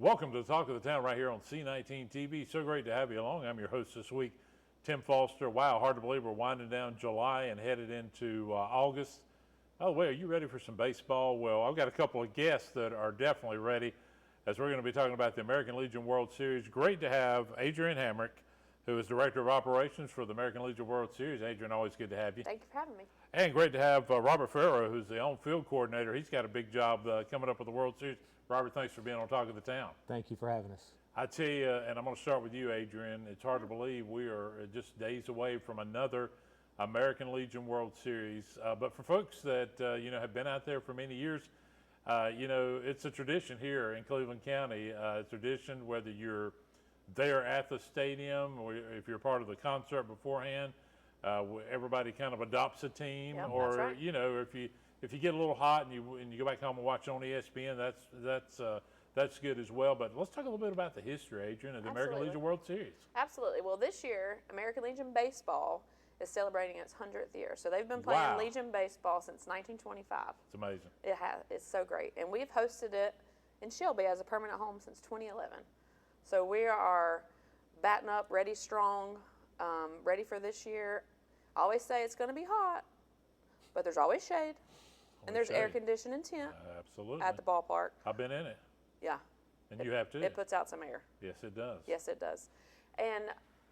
Welcome to the Talk of the Town right here on C19 TV. So great to have you along. I'm your host this week, Tim Foster. Wow, hard to believe we're winding down July and headed into August. By the way, are you ready for some baseball? Well, I've got a couple of guests that are definitely ready as we're going to be talking about the American Legion World Series. Great to have Adrienne Hamrick, who is Director of Operations for the American Legion World Series. Adrienne, always good to have you. Thank you for having me. And great to have Robert Ferraro, who's the on-field coordinator. He's got a big job coming up with the World Series. Robert, thanks for being on Talk of the Town. Thank you for having us. I tell you, and I'm going to start with you, Adrienne. It's hard to believe we are just days away from another American Legion World Series. But for folks that have been out there for many years, it's a tradition here in Cleveland County. A tradition whether you're there at the stadium or if you're part of the concert beforehand. Everybody kind of adopts a team, Yep, or that's right. If you get a little hot and you go back home and watch on ESPN, that's good as well. But let's talk a little bit about the history, Adrienne, of the American Absolutely. Legion World Series. Absolutely. Well, this year, American Legion Baseball is celebrating its 100th year. So they've been playing Wow. Legion Baseball since 1925. It's amazing. It has. It's so great. And we've hosted it in Shelby as a permanent home since 2011. So we are batting up, ready, strong, ready for this year. I always say it's going to be hot, but there's always shade. And there's air conditioning tent Absolutely. at the ballpark. I've been in it, Yeah. and you have too. It puts out some air. Yes, it does. Yes, it does. And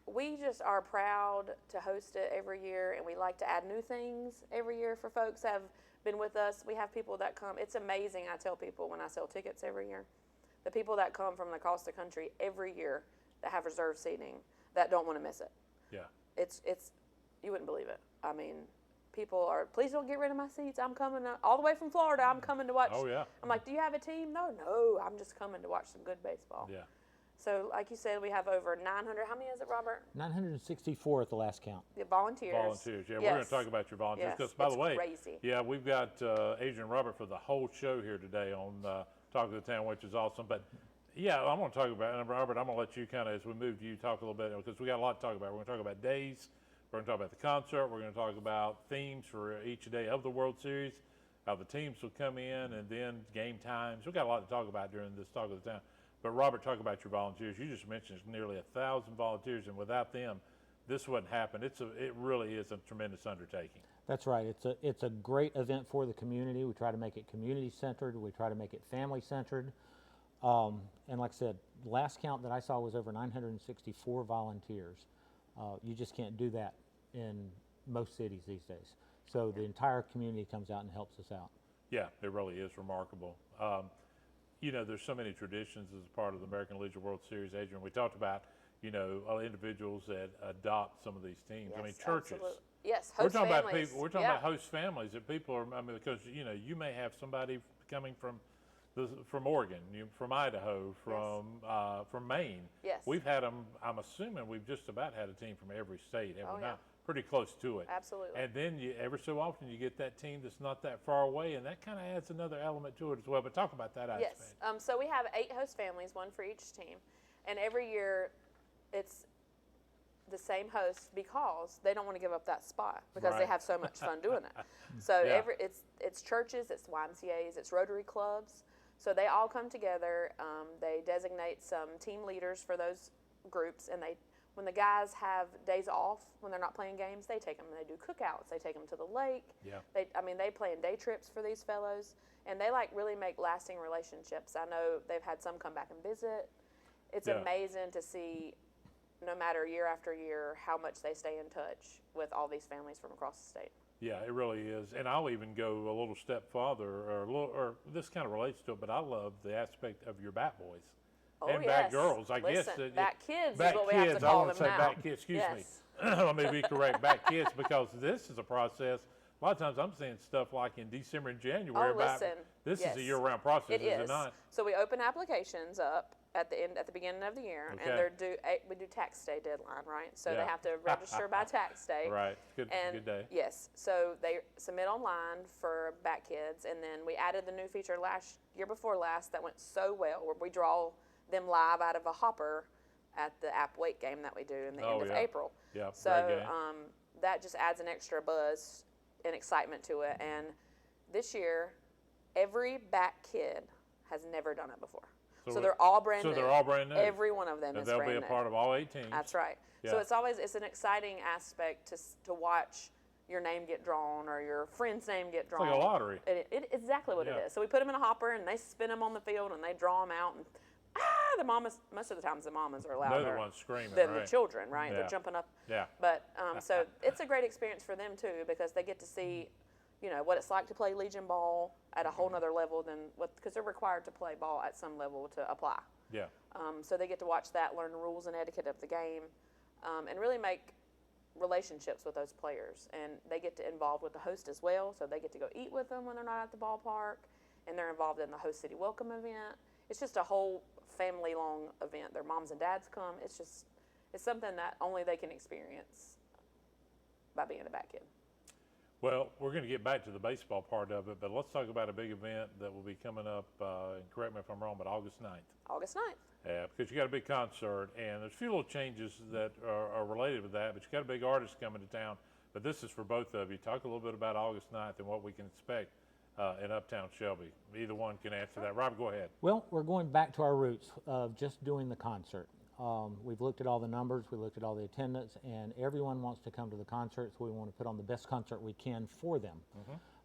we just are proud to host it every year, and we like to add new things every year for folks that have been with us. We have people that come. It's amazing, I tell people when I sell tickets every year, the people that come from across the country every year that have reserved seating that don't want to miss it. Yeah. It's you wouldn't believe it. I mean, people are, please don't get rid of my seats. I'm coming all the way from Florida. I'm coming to watch. Oh, yeah. I'm like, do you have a team? No, I'm just coming to watch some good baseball. Yeah. So, like you said, we have over 900. How many is it, Robert? 964 at the last count. The volunteers. Volunteers. Yeah, we're Yes. going to talk about your volunteers. Yes, Because, by the it's way, crazy. yeah, we've got Adrienne and Robert for the whole show here today on Talk of the Town, which is awesome. But, yeah, I'm going to talk about, and Robert, I'm going to let you kind of, as we move to you, talk a little bit, because we got a lot to talk about. We're going to talk about days. We're going to talk about the concert. We're going to talk about themes for each day of the World Series, how the teams will come in, and then game times. We've got a lot to talk about during this Talk of the Town. But, Robert, talk about your volunteers. You just mentioned it's nearly 1,000 volunteers, and without them, this wouldn't happen. It really is a tremendous undertaking. That's right. It's a great event for the community. We try to make it community-centered. We try to make it family-centered. And like I said, last count that I saw was over 964 volunteers. You just can't do that in most cities these days. So the entire community comes out and helps us out. Yeah, it really is remarkable. There's so many traditions as a part of the American Legion World Series, Adrienne. We talked about, individuals that adopt some of these teams. I mean, Yes, churches. absolutely. Yes, We're host talking families. about people. We're talking Yeah. about host families that people are. I mean, because you may have somebody coming from Oregon, from Idaho, from Maine. Yes. We've had them. I'm assuming we've just about had a team from every state, have Oh, we yeah. not? Pretty close to it. Absolutely. And then every so often you get that team that's not that far away, and that kind of adds another element to it as well. But talk about that aspect. Yes. So we have 8 host families, one for each team, and every year it's the same host because they don't want to give up that spot because they Right. have so much fun doing it. So Yeah. it's churches, it's YMCA's, it's Rotary clubs. So they all come together. They designate some team leaders for those groups, and when the guys have days off when they're not playing games, they take them and they do cookouts. They take them to the lake. Yeah. They plan day trips for these fellows, and they really make lasting relationships. I know they've had some come back and visit. It's Yeah. amazing to see, no matter year after year, how much they stay in touch with all these families from across the state. Yeah, it really is. And I'll even go a little step farther, or this kind of relates to it, but I love the aspect of your bat boys. Oh, And yes. bat girls, I guess. Listen, bat kids Bat is what we kids, have to I call want them to say now. bat kids, excuse Yes. me. Let me be correct, bat kids, because this is a process. A lot of times I'm seeing stuff like in December and January. Oh, listen. This Yes. is a year-round process, It is it is. not? So we open applications up at the beginning of the year, Okay. and they're due. We do tax day deadline, right? So Yeah. they have to register by tax day. Right, good And day. yes, so they submit online for Bat Kids, and then we added the new feature year before last that went so well, where we draw them live out of a hopper at the App Wake game that we do in the end of yeah. April. Yeah, great So game. that just adds an extra buzz and excitement to it. And this year, every Bat kid has never done it before. So they're all brand new. So they're all brand new. Every one of them And is they'll brand be a new. part of all 8 teams. That's right. So Yeah. it's an exciting aspect to watch your name get drawn or your friend's name get drawn. like a lottery. Exactly what Yeah. it is. So we put them in a hopper and they spin them on the field and they draw them out and the mamas. Most of the times the mamas are louder They're the ones screaming, than right? the children, right? Yeah. They're jumping up. Yeah. But so it's a great experience for them too because they get to see, what it's like to play Legion ball at a whole nother level than because they're required to play ball at some level to apply. Yeah. So they get to watch that, learn the rules and etiquette of the game, and really make relationships with those players. And they get to involve with the host as well, so they get to go eat with them when they're not at the ballpark, and they're involved in the host city welcome event. It's just a whole family-long event. Their moms and dads come. It's something that only they can experience by being a Bat Kid. Well, we're going to get back to the baseball part of it, but let's talk about a big event that will be coming up, and correct me if I'm wrong, but August 9th. August 9th. Yeah, because you got a big concert, and there's a few little changes that are related with that, but you got a big artist coming to town. But this is for both of you. Talk a little bit about August 9th and what we can expect in Uptown Shelby. Either one can answer that. Rob, go ahead. Well, we're going back to our roots of just doing the concert. We've looked at all the numbers, we looked at all the attendance, and everyone wants to come to the concert, so we want to put on the best concert we can for them.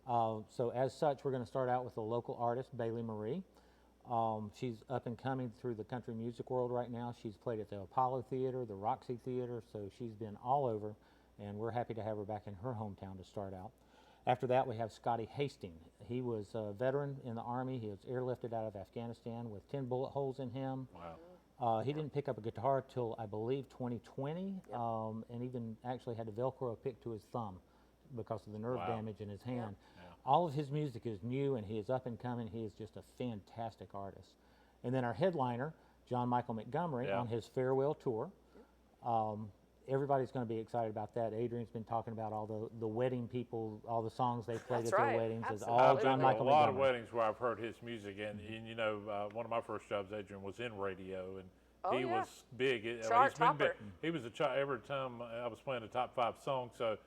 So as such, we're going to start out with a local artist, Bailey Marie. She's up and coming through the country music world right now. She's played at the Apollo Theater, the Roxy Theater, so she's been all over, and we're happy to have her back in her hometown to start out. After that, we have Scotty Hastings. He was a veteran in the Army. He was airlifted out of Afghanistan with 10 bullet holes in him. Wow. He didn't pick up a guitar till, I believe, 2020, and even actually had a Velcro pick to his thumb because of the nerve Wow. damage in his hand. Yeah. All of his music is new, and he is up and coming. He is just a fantastic artist. And then our headliner, John Michael Montgomery, Yeah. on his farewell tour. Everybody's going to be excited about that. Adrian's been talking about all the wedding people, all the songs they played That's at right. their weddings. Is Absolutely. all I've John been to Michael a lot of Montgomery. weddings where I've heard his music, and one of my first jobs, Adrian, was in radio, and Oh, he yeah. was big. Chart He's been big. topper. He was every time I was playing the top 5 songs, so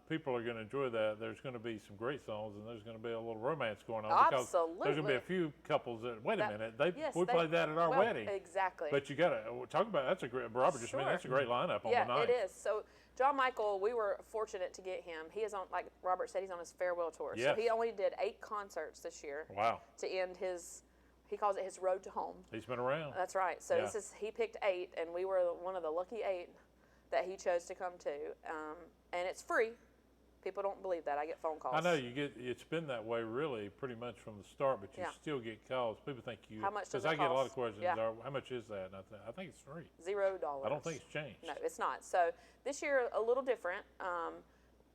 people are going to enjoy that. There's going to be some great songs, and there's going to be a little romance going on because there's going to be Absolutely. a few couples that wait a That- minute, yes, we they- played that at our well, wedding. Exactly. But you got to talk about that's a great. Robert just mentioned that's a great lineup on the Yeah, night. it is. So John Michael, we were fortunate to get him. He is on, like Robert said, he's on his farewell tour. Yes. So he only did 8 concerts this year Wow, to end his. He calls it his road to home. he's been around. That's right. So Yeah. he picked 8, and we were one of the lucky 8 that he chose to come to. And it's free. People don't believe that. I get phone calls. I know it's been that way really pretty much from the start, but you Yeah. still get calls. People think you, How much does I it get a lot of cost? questions, Yeah. how much is that? And I think it's free. $0. I don't think it's changed. No, it's not. So this year, a little different.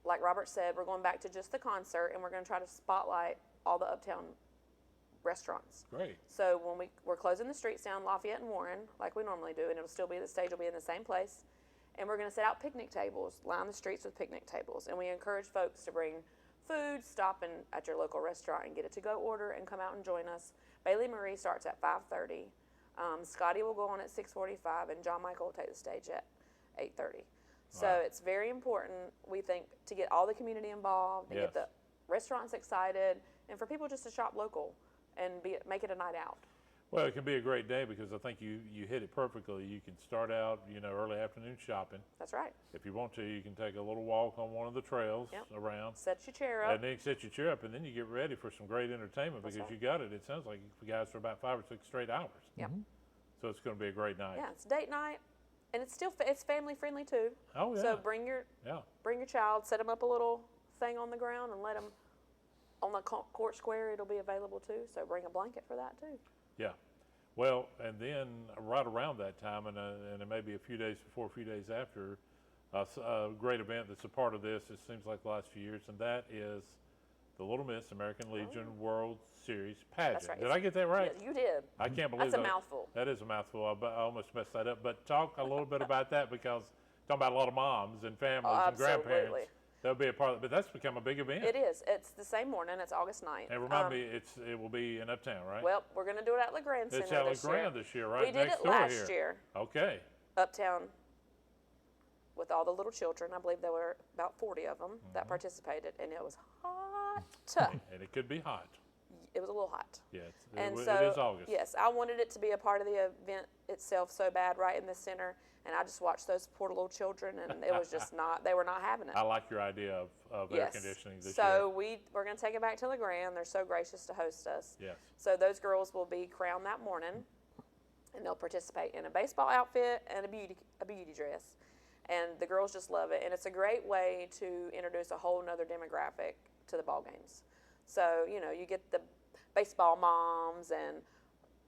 Like Robert said, we're going back to just the concert, and we're going to try to spotlight all the Uptown restaurants. Great. So when we're closing the streets down, Lafayette and Warren, like we normally do, and it'll still be, the stage will be in the same place. And we're going to set out picnic tables, line the streets with picnic tables. And we encourage folks to bring food, stop at your local restaurant and get a to-go order and come out and join us. Bailey Marie starts at 5:30. Scotty will go on at 6:45, and John Michael will take the stage at 8:30. So Wow. it's very important, we think, to get all the community involved and get Yes. the restaurants excited, and for people just to shop local and make it a night out. Well, it can be a great day because I think you hit it perfectly. You can start out, early afternoon shopping. That's right. If you want to, you can take a little walk on one of the trails Yep. around. Set your chair up. And then you set your chair up, and then you get ready for some great entertainment That's because right. you got it. It sounds like you guys for about 5 or 6 straight hours. Yep. So it's going to be a great night. Yeah, it's date night, and it's still it's family friendly too. Oh, yeah. So bring your child, set them up a little thing on the ground, and let them on the court square. It'll be available too. So bring a blanket for that too. Yeah. Well, and then right around that time, and it may be a few days before, a few days after, a great event that's a part of this, it seems like the last few years, and that is the Little Miss American Legion World Series pageant. That's right. Did I get that right? Yeah, you did. I can't believe That's a that. mouthful. That is a mouthful. I almost messed that up. But talk a little bit about that because talking about a lot of moms and families and grandparents. Absolutely. That'll be a part of it. But that's become a big event. It is. It's the same morning. It's August 9th. And remind me, it will be in Uptown, right? Well, we're going to do it at LeGrand Center it's at this year. LeGrand this year, right? We did Next it door last here. year, Okay. Uptown, with all the little children. I believe there were about 40 of them Mm-hmm. that participated, and it was hot. And it could be hot. it was a little hot. Yeah, And it so, is August. yes, I wanted it to be a part of the event itself so bad, right in the center. And I just watched those poor little children, and it was just not, they were not having it. I like your idea of air Yes. conditioning this So year. we're going to take it back to LeGrand. They're so gracious to host us. Yes. So those girls will be crowned that morning, and they'll participate in a baseball outfit and a beauty dress. And the girls just love it, and it's a great way to introduce a whole nother demographic to the ball games. So, you know, you get the baseball moms and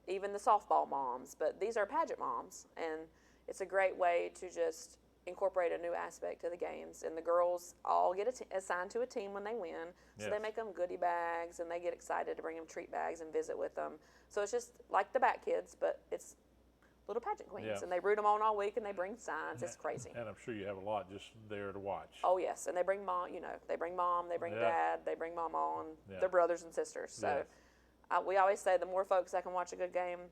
even the softball moms, but these are pageant moms, and it's a great way to just incorporate a new aspect to the games. And the girls all get assigned to a team when they win, so they Yes. make them goodie bags, and they get excited to bring them treat bags and visit with them. So it's just like the Bat Kids, but it's little pageant queens, Yeah. and they root them on all week, and they bring signs. It's crazy. And I'm sure you have a lot just there to watch. Oh yes, and they bring mom. You know, they bring mom, they bring Yeah. dad, they bring mama, and Yeah. their brothers and sisters. So Yes. we always say the more folks that can watch a good game,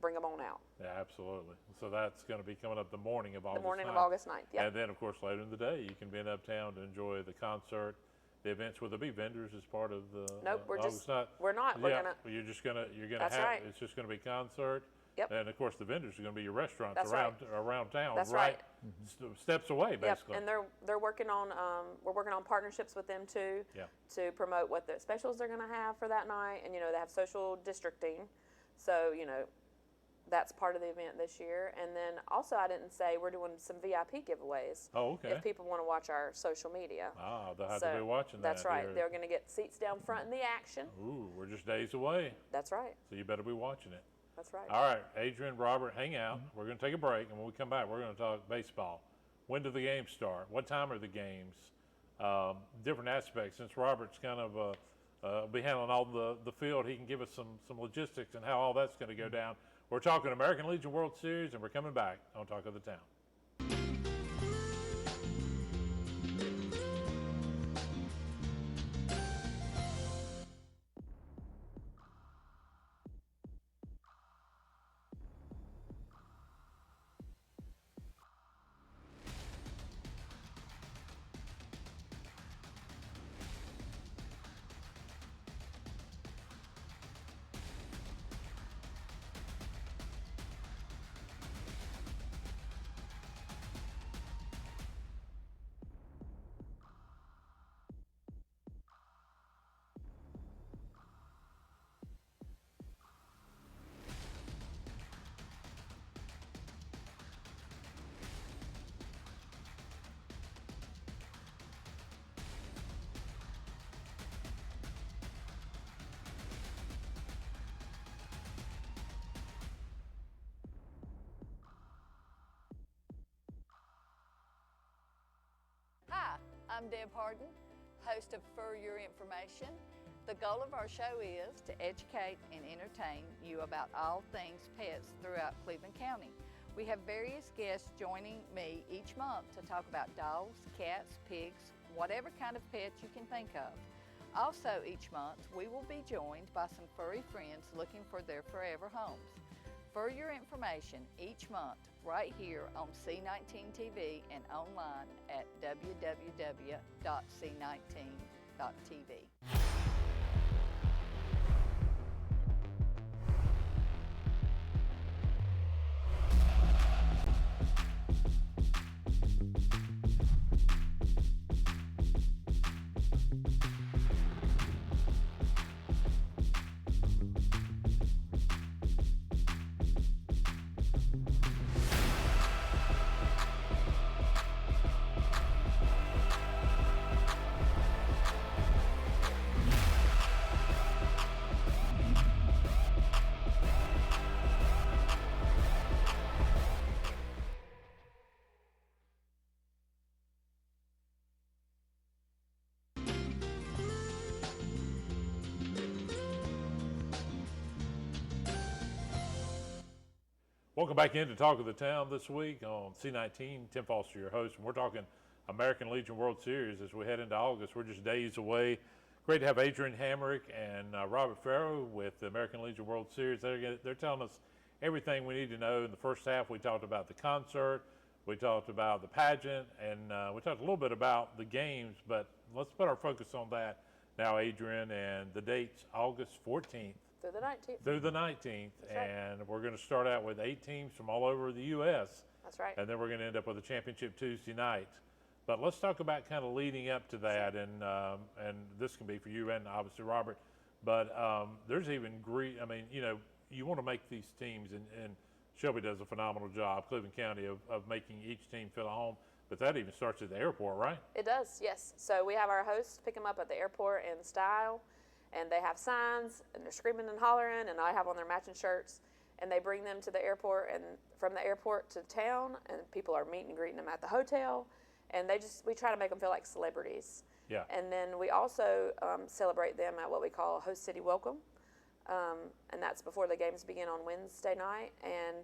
bring them on out. Yeah, absolutely. So that's going to be coming up the morning of August The morning of 9th. August 9th. Yeah. And then, of course, later in the day, you can be in uptown to enjoy the concert, the events. Will there be vendors as part of the Nope, we're August just- night? we're not. We're Yeah, gonna. you're gonna That's have. right. It's just gonna be concert. Yep. And of course, the vendors are gonna be your restaurants That's around town, That's right? right. Steps away, Yep. basically. And they're working on we're working on partnerships with them too. Yeah. To promote what the specials they're gonna have for that night, and you know they have social districting, so you know that's part of the event this year. And then also I didn't say we're doing some VIP giveaways. Oh, okay. If people want to watch our social media. Ah, they'll have So, to be watching that. That's right. here. They're going to get seats down front in the action. Ooh, we're just days away, That's right. so you better be watching it. That's right. All right, Adrian, Robert, hang out. We're going to take a break, and when we come back, we're going to talk baseball. When do the games start? What time are the games? Different aspects. Since Robert's kind of be handling all the field, he can give us some logistics and how all that's going to go down. We're talking American Legion World Series, and we're coming back on Talk of the Town. Hi, I'm Deb Harden, host of For Your Information. The goal of our show is to educate and entertain you about all things pets throughout Cleveland County. We have various guests joining me each month to talk about dogs, cats, pigs, whatever kind of pet you can think of. Also each month, we will be joined by some furry friends looking for their forever homes. For your information each month, right here on C19 TV and online at www.c19.tv. Welcome back in to Talk of the Town this week on C19. Tim Foster, your host, and we're talking American Legion World Series as we head into August. We're just days away. Great to have Adrian Hamrick and Robert Farrow with the American Legion World Series. They're telling us everything we need to know. In the first half, we talked about the concert, we talked about the pageant, and we talked a little bit about the games, but let's put our focus on that now, Adrian, and the date's August 14th Through the 19th. through the 19th, That's right. and we're going to start out with 8 teams from all over the U.S., That's right. and then we're going to end up with a championship Tuesday night. But let's talk about kind of leading up to that, and this can be for you and obviously Robert. But there's even I mean, you know, you want to make these teams, and Shelby does a phenomenal job, Cleveland County, of making each team feel at home. But that even starts at the airport, right? It does, yes. So we have our hosts pick them up at the airport in style, and they have signs, and they're screaming and hollering, and I have on their matching shirts, and they bring them to the airport, and from the airport to town, and people are meeting and greeting them at the hotel, and we try to make them feel like celebrities. Yeah. And then we also celebrate them at what we call Host City Welcome, and that's before the games begin on Wednesday night, and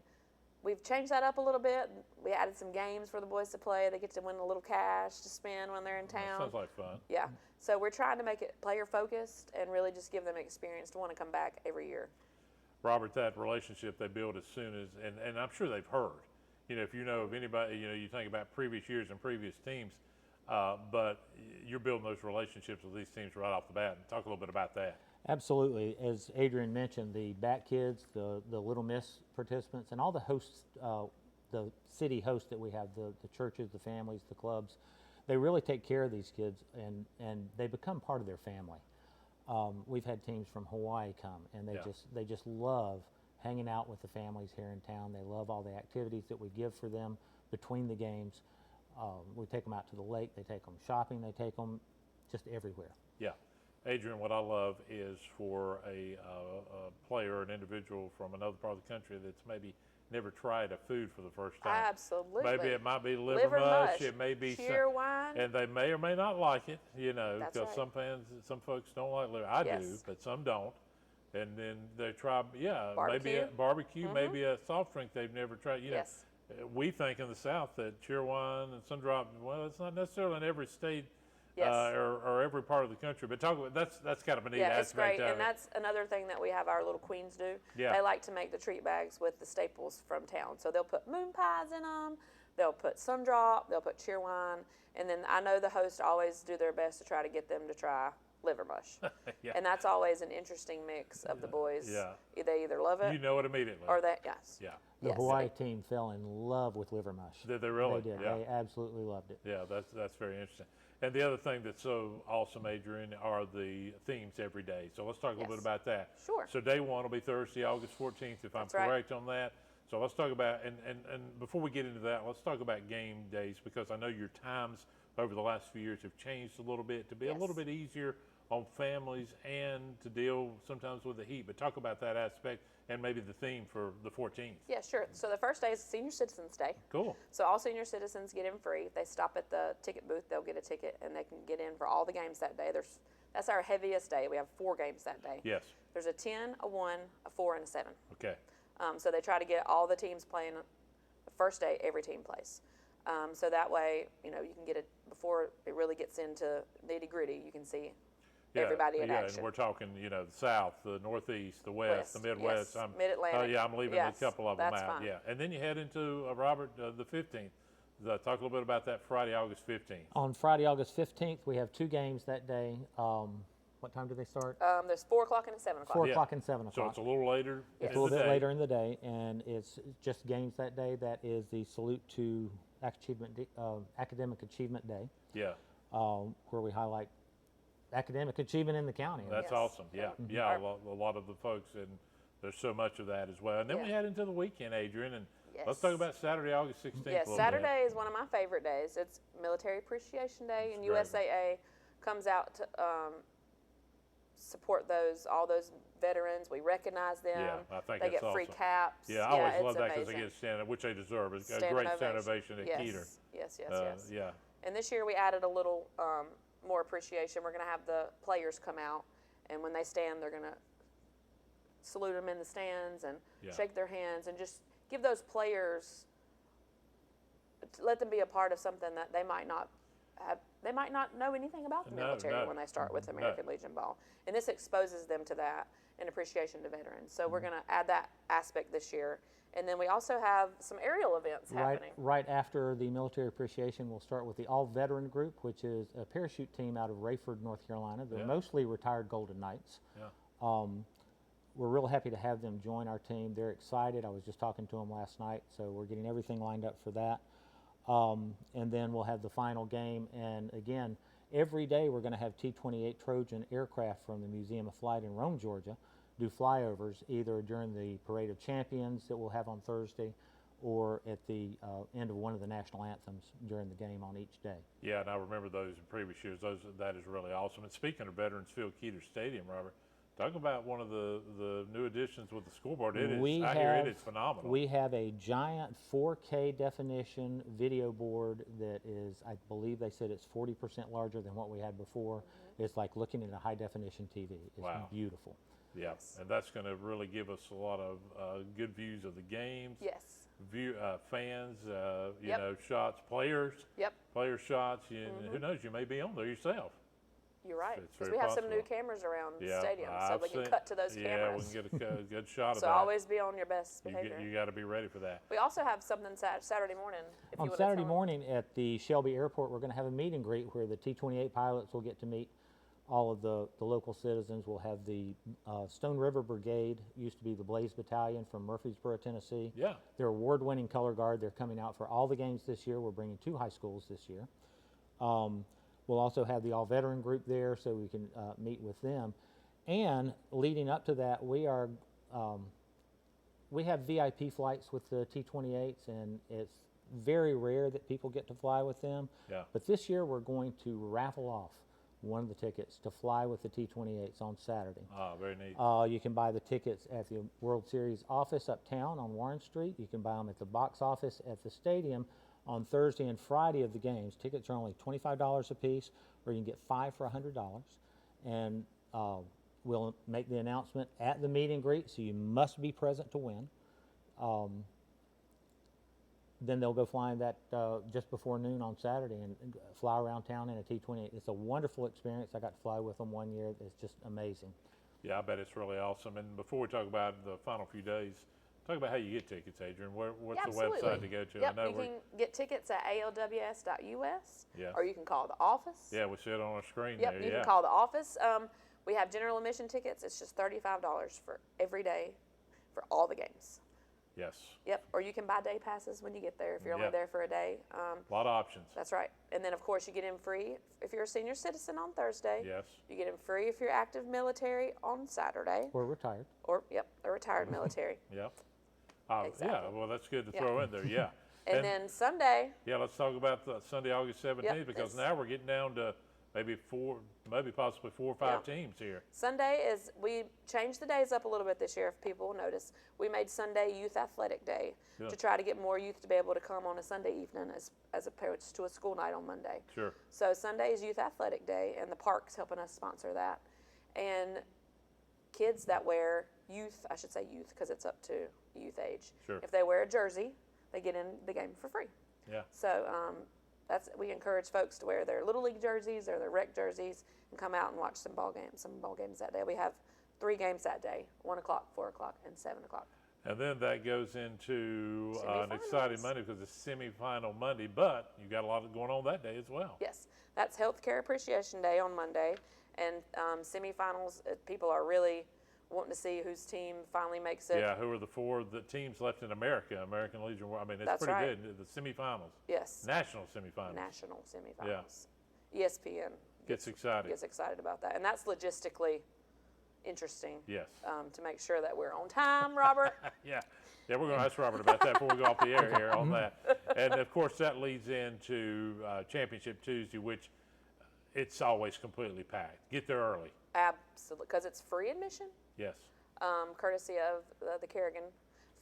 we've changed that up a little bit. We added some games for the boys to play. They get to win a little cash to spend when they're in town. Sounds like fun. Yeah. So we're trying to make it player focused and really just give them experience to want to come back every year. Robert, that relationship they build as soon as, and I'm sure they've heard, you know, if you know of anybody, you know, you think about previous years and previous teams, but you're building those relationships with these teams right off the bat. And talk a little bit about that. Absolutely. As Adrian mentioned, the BAT kids, the Little Miss participants, and all the hosts, the city hosts that we have, the churches, the families, the clubs, they really take care of these kids, and they become part of their family. We've had teams from Hawaii come, and they just love hanging out with the families here in town. They love all the activities that we give for them between the games. We take them out to the lake. They take them shopping. They take them just everywhere. Yeah. Adrian, what I love is for a player, an individual from another part of the country that's maybe never tried a food for the first time. Absolutely. Maybe it might be liver mush. It may be cheer wine. and they may or may not like it, you know, That's because right. some folks don't like liver. I do, Yes. but some don't. And then they try, maybe a Barbecue. barbecue, maybe a soft drink they've never tried. You know, Yes. we think in the South that cheer wine and Sundrop, well, it's not necessarily in every state. Yes. Or every part of the country, but talk about that's kind of a neat Yeah, it's aspect great, of and it. that's another thing that we have our little queens do. Yeah. They like to make the treat bags with the staples from town. So they'll put moon pies in them, they'll put Sundrop, they'll put cheer wine, and then I know the hosts always do their best to try to get them to try liver mush. Yeah. And that's always an interesting mix of the boys. Yeah. They either love it You know it immediately. or they, yes. Yeah, The Yes. Hawaii team fell in love with liver mush. did they really? They did. Yeah. They absolutely loved it. Yeah, that's very interesting. And the other thing that's so awesome, Adrian, are the themes every day. So let's talk a little bit Yes. about that. Sure. So day one will be Thursday, August 14th, if I'm That's right. correct on that. So let's talk about, and before we get into that, let's talk about game days, because I know your times over the last few years have changed a little bit to be a little Yes. bit easier on families and to deal sometimes with the heat. But talk about that aspect and maybe the theme for the 14th. Yeah, sure. So the first day is Senior Citizens Day. Cool. So all senior citizens get in free. If they stop at the ticket booth, they'll get a ticket, and they can get in for all the games that day. That's our heaviest day. We have 4 games that day. Yes. There's a 10, a 1, a 4, and a 7. Okay. So they try to get all the teams playing the first day. Every team plays. So that way, you know, you can get it before it really gets into nitty gritty. You can see everybody in action. And we're talking, you know, the South, the Northeast, the West, the Midwest. yes, Mid-Atlantic. I'm leaving Yes, a couple of them that's out. fine. Yeah, and then you head into Robert, the 15th. Talk a little bit about that Friday, August 15th. On Friday, August 15th, we have 2 games that day. What time do they start? There's 4 o'clock and a 7 o'clock. 4 Yeah. o'clock and 7 So o'clock. it's a little later. Yes. It's a little bit later in the day, and it's just games that day. That is the Salute to Academic Achievement Day, Yeah, where we highlight academic achievement in the county. that's Yes. awesome. Yeah, Yeah. yeah. A lot of the folks, and there's so much of that as well. And then we Yeah. head into the weekend, Adrian, and let's Yes. talk about Saturday, August 16th. Yes, a little bit. Saturday is one of my favorite days. It's Military Appreciation Day, and great. USAA comes out to support all those veterans. We recognize them. Yeah, I think they that's get free awesome. caps. Yeah, I always it's love that because they amazing. get stand, which they deserve. It's a Standing great stand ovation. ovation at Yes, Keeter. yes. Yeah. And this year we added a little more appreciation. We're going to have the players come out, and when they stand, they're going to salute them in the stands and Yeah. shake their hands and just give those players, let them be a part of something that they might not have. They might not know anything about the No, military no. when they start with American Legion Ball, and this exposes them to that and appreciation to veterans. So we're going to add that aspect this year, And then we also have some aerial events happening. Right after the military appreciation, we'll start with the all-veteran group, which is a parachute team out of Rayford, North Carolina. They're Yeah. mostly retired Golden Knights. Yeah. We're real happy to have them join our team. They're excited. I was just talking to them last night, so we're getting everything lined up for that. And then we'll have the final game. And again, every day we're going to have T-28 Trojan aircraft from the Museum of Flight in Rome, Georgia, do flyovers either during the Parade of Champions that we'll have on Thursday or at the end of one of the national anthems during the game on each day. Yeah, and I remember those in previous years. That is really awesome. And speaking of Veterans Field, Keeter Stadium, Robert, talk about one of the new additions with the scoreboard. It is, I hear it is phenomenal. We have a giant 4K definition video board that is, I believe they said it's 40% larger than what we had before. It's like looking at a high definition TV. It's Wow. beautiful. Yeah, and that's going to really give us a lot of good views of the games. Yes. Fans, you Yep. know, shots, players, Yep. player shots. Who knows? You may be on there yourself. You're right. It's Because very we have some new possible. cameras around the Yeah, stadium, so I've we can seen- cut to those Yeah, cameras. we can get a good shot of So that. always be on your best you behavior. got to be ready for that. We also have something Saturday morning. If you On wanna Saturday tell 'em. morning at the Shelby Airport, we're going to have a meet and greet where the T-28 pilots will get to meet all of the local citizens. We'll have the Stone River Brigade, used to be the Blaze Battalion from Murfreesboro, Tennessee. Yeah. They're award-winning color guard. They're coming out for all the games this year. We're bringing 2 high schools this year. We'll also have the all-veteran group there so we can meet with them. And leading up to that, we have VIP flights with the T-28s, and it's very rare that people get to fly with them. Yeah. But this year we're going to raffle off one of the tickets to fly with the T-28s on Saturday. Ah, very neat. You can buy the tickets at the World Series office uptown on Warren Street. You can buy them at the box office at the stadium on Thursday and Friday of the games. Tickets are only $25 a piece, or you can get 5 for $100. And we'll make the announcement at the meet and greet, so you must be present to win. Then they'll go flying that just before noon on Saturday and fly around town in a T-28. It's a wonderful experience. I got to fly with them one year. It's just amazing. Yeah, I bet it's really awesome. And before we talk about the final few days, talk about how you get tickets, Adrian. What's Yeah, the website absolutely. to go to? Yep, I know you can get tickets at alws.us, Yeah. or you can call the office. yeah, we see it on our screen Yep, there. you Yeah. can call the office. We have general admission tickets. It's just $35 for every day for all the games. Yes. Yep, or you can buy day passes when you get there if you're Yeah. only there for a day. A lot of options. That's right. And then, of course, you get in free if you're a senior citizen on Thursday. Yes. You get in free if you're active military on Saturday, We're retired. or, yep, a retired military. Yep. Yeah, Exactly. well, that's good to Yeah. throw in there. Yeah. And then Sunday, Yeah, let's talk about the Sunday, August 17th, because this- now we're getting down to maybe possibly 4 or 5 Yeah. teams here. Sunday is, we changed the days up a little bit this year, if people will notice. We made Sunday Youth Athletic Day Good. to try to get more youth to be able to come on a Sunday evening as opposed to a school night on Monday. Sure. So Sunday is Youth Athletic Day, and the park's helping us sponsor that. And kids that wear I should say youth because it's up to youth age. Sure. If they wear a jersey, they get in the game for free. Yeah. So we encourage folks to wear their Little League jerseys or their rec jerseys and come out and watch some ball games that day. We have 3 games that day, 1 o'clock, 4 o'clock, and 7 o'clock. And then that goes into an exciting Semifinals. Monday because it's semifinal Monday, but you got a lot going on that day as well. Yes, that's Healthcare Appreciation Day on Monday, and semifinals. People are really wanting to see whose team finally makes it. Yeah, who are the teams left in America? American Legion. I mean, it's That's pretty right. good. The semifinals, Yes, national semifinals. national semifinals. ESPN Gets excited. gets excited about that, and that's logistically interesting. Yes. To make sure that we're on time, Robert. Yeah. Yeah, we're going to ask Robert about that before we go off the air here on that. And of course, that leads into Championship Tuesday, which it's always completely packed. Get there early. Absolutely, because it's free admission. Yes. Courtesy of the Kerrigan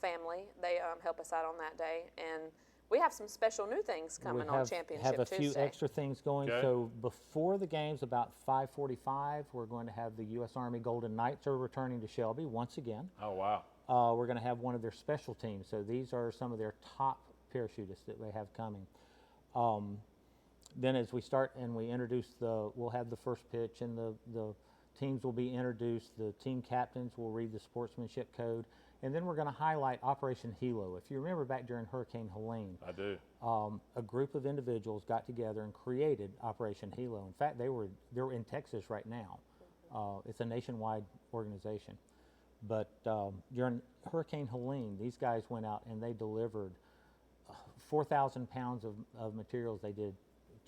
family. They help us out on that day. And we have some special new things coming We on have Championship a few Tuesday. extra things going. Okay. So before the games, about 5:45, we're going to have the U.S. Army Golden Knights are returning to Shelby once again. Oh, wow. We're going to have one of their special teams. So these are some of their top parachutists that they have coming. Then as we start and we introduce we'll have the first pitch and the teams will be introduced. The team captains will read the sportsmanship code, And then we're going to highlight Operation Hilo. If you remember back during Hurricane Helene, I do. a group of individuals got together and created Operation Hilo. In fact, they're in Texas right now. It's a nationwide organization. But during Hurricane Helene, these guys went out and they delivered 4,000 pounds of materials. They did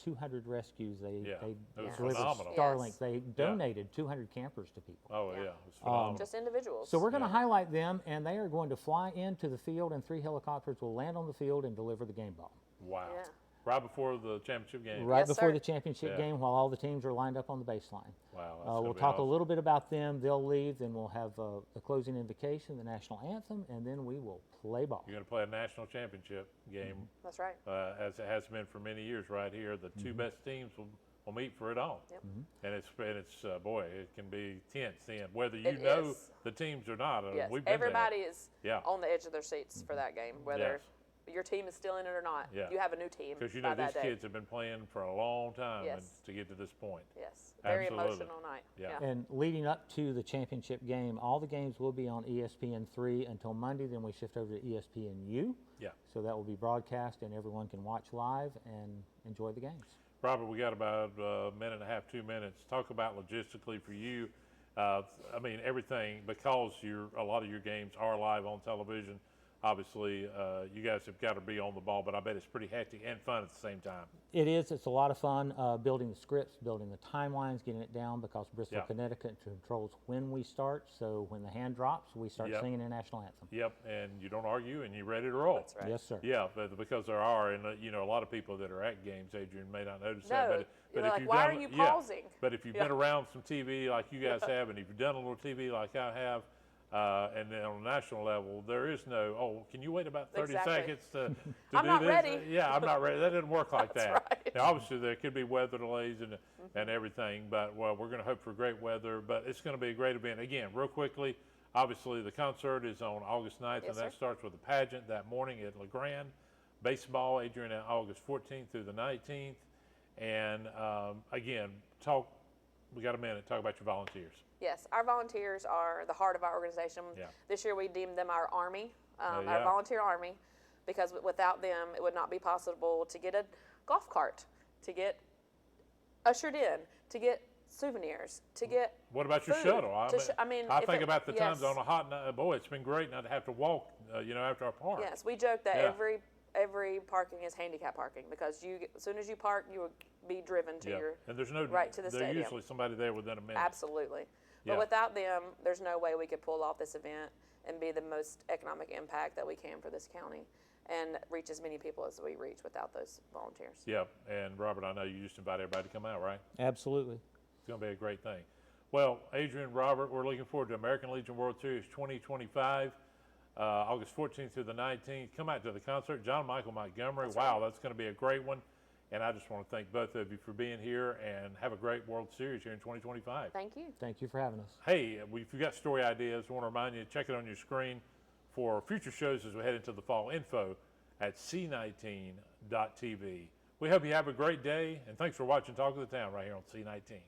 200 rescues. Yeah, They it was delivered phenomenal. Starlink. Yes. They donated 200 campers to people. Oh, Yeah. yeah, it was phenomenal. Just individuals. So we're going to highlight them, and they are going to fly into the field, and 3 helicopters will land on the field and deliver the game ball. Wow. Yeah. Right before the championship game. Right Yes, before sir. the championship Yeah. game, while all the teams are lined up on the baseline. Wow. that's gonna We'll be talk a awesome. little bit about them. They'll leave, then we'll have the closing invocation, the national anthem, and then we will play ball. You're going to play a national championship game, That's right. as it has been for many years right here. The two best teams will meet for it all. Yep. And it's boy, it can be tense then, whether you It know is. the teams or not. Yes. We've been Everybody is Yeah. on the edge of their seats for that game, whether your team is still in it or not. Yeah. You have a new team Because you by know that these day. kids have been playing for a long time and Yes. to get to this point. Yes. Very Absolutely. emotional night. Yeah. And leading up to the championship game, all the games will be on ESPN3 until Monday. Then we shift over to ESPNU. Yeah. So that will be broadcast, and everyone can watch live and enjoy the games. Robert, we got about a minute and a half, 2 minutes. Talk about logistically for you. I mean, everything, because a lot of your games are live on television. Obviously, you guys have got to be on the ball, but I bet it's pretty hectic and fun at the same time. It is. It's a lot of fun building the scripts, building the timelines, getting it down, because Bristol, Yeah. Connecticut controls when we start. So when the hand drops, we start Yep. singing the national anthem. Yep, and you don't argue, and you're ready to roll. That's right. Yes, sir. Yeah, but because there are, and a lot of people that are at games, Adrian may not notice No, that. you're But like, if you've why done, are you yeah, pausing? But if you've Yeah. been around some TV like you guys have, and if you've done a little TV like I have, and then on a national level, there is no, oh, can you wait about 30 Exactly. seconds to I'm do not this? ready. Yeah, I'm not ready. That doesn't work like That's that. right. Now, obviously, there could be weather delays and everything, but well, we're going to hope for great weather. But it's going to be a great event. Again, real quickly, obviously, the concert is on August 9th, Yes, and that sir. starts with a pageant that morning at LeGrand. Baseball, Adrian, on August 14th through the 19th. And again, we got a minute, talk about your volunteers. Yes, our volunteers are the heart of our organization. Yeah. This year we deemed them our army, yeah. our volunteer army, because without them it would not be possible to get a golf cart, to get ushered in, to get souvenirs, to get What about your food, shuttle? I mean, I if think it- about the times yes. on a hot night. Boy, it's been great not to have to walk, after our park. Yes, we joke that Yeah. every parking is handicap parking, because as soon as you park, you will be driven to Yeah. your And there's no, right to the there's stadium. usually somebody there within a minute. Absolutely. But Yeah. without them, there's no way we could pull off this event and be the most economic impact that we can for this county and reach as many people as we reach without those volunteers. Yeah, and Robert, I know you just invite everybody to come out, right? Absolutely. It's going to be a great thing. Well, Adrian, Robert, we're looking forward to American Legion World Series 2025, August 14th through the 19th. Come out to the concert. John Michael Montgomery. That's Wow, right. that's going to be a great one. And I just want to thank both of you for being here, and have a great World Series here in 2025. Thank you. Thank you for having us. Hey, if you've got story ideas, I want to remind you, check it on your screen for future shows as we head into the fall. Info at c19.tv. We hope you have a great day, and thanks for watching Talk of the Town right here on C19.